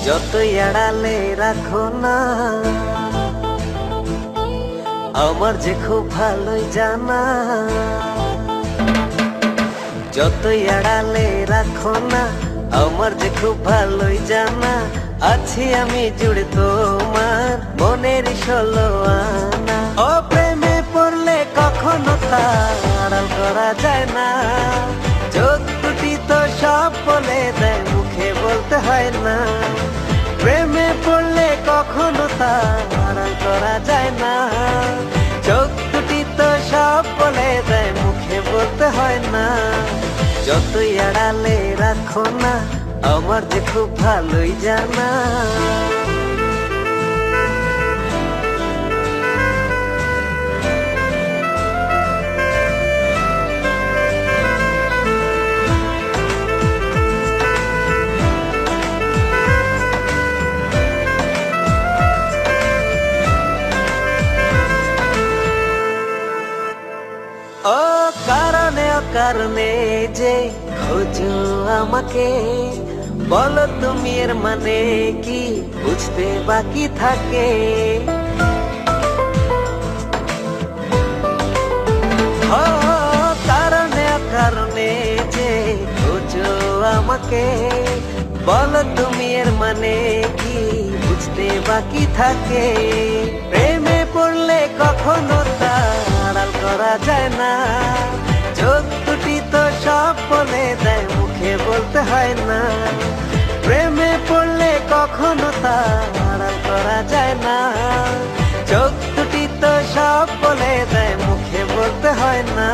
যতই আড়ালে রাখো না, আমার যে খুব ভালোই জানা। যতই আড়ালে রাখো না, আমার যে খুব ভালোই জানা। আছি আমি জুড়ে তোমার মনের 16 আনা। ও প্রেমে পড়লে কখনো তা আড়াল করা যায় না। চোখ দুটি তো সব বলে দেয়, মুখে বলতে হয় না। প্রেমে পড়লে কখনো তা আড়াল করা যায় না। চোখ দুটি তো সব বলে দেয়, মুখে বলতে হয় না। যতই আড়ালে রাখো না, আমার যে খুব ভালোই জানা। ও কারণে অকারণে যে খোঁজো আমাকে, বলো তুমি এর মানে কি, বুঝতে বাকি থাকে। ও কারণে অকারণে যে খোঁজো আমাকে, বলো তুমি এর মানে কি, বুঝতে বাকি থাকে। প্রেমে পড়লে কখনো তা আড়াল করা যায় না। চোখ দুটি তো সব বলে দেয়, মুখে বলতে হয় না। প্রেমে পড়লে কখনো তা আড়াল করা যায় না। চোখ দুটি তো সব বলে দেয়, মুখে বলতে হয় না।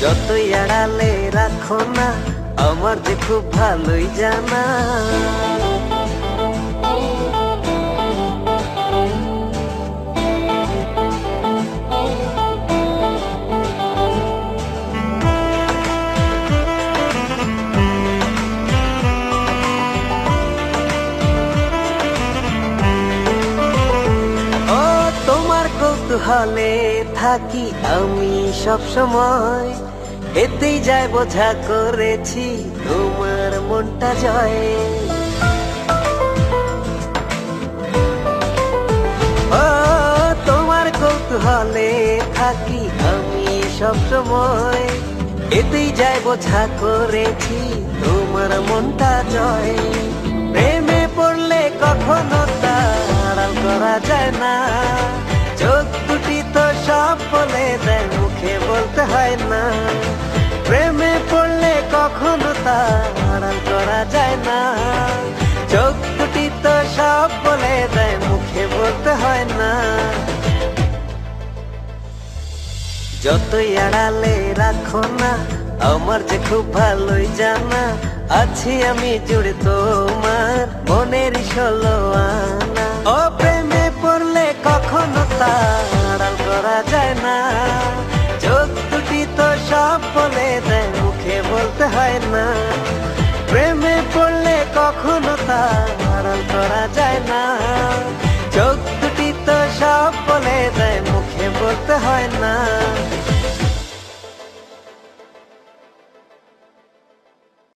যতই আড়ালে রাখো না, আমার যে খুব ভালোই জানা। কৌতূহলে থাকি আমি সব সময়, এতেই যায় বোঝা করেছি তোমার মনটা জয়। ও তোমার কৌতূহলে থাকি আমি সব সময়, এতেই যায় বোঝা করেছি তোমার মনটা জয়। প্রেমে পড়লে কখনো তা আড়াল করা যায় না। চোখ দুটি তো সব বলে দেয়, মুখে বলতে হয় না। প্রেমে পড়লে কখনো তা আড়াল করা যায় না। চোখ দুটি তো সব বলে দেয়, মুখে বলতে হয় না। যতই আড়ালে রাখো না, আমার যে খুব ভালোই জানা। আছি আমি জুড়ে তোমার মনের 16 আনা। ও প্রেমে পড়লে কখনো তা আড়াল করা যায় না। চোখ দুটি তো সব বলে দেয়, মুখে বলতে হয় না। প্রেমে পড়লে কখনো তা আড়াল করা যায় না। চোখ দুটি তো সব বলে দেয়, মুখে বলতে হয় না।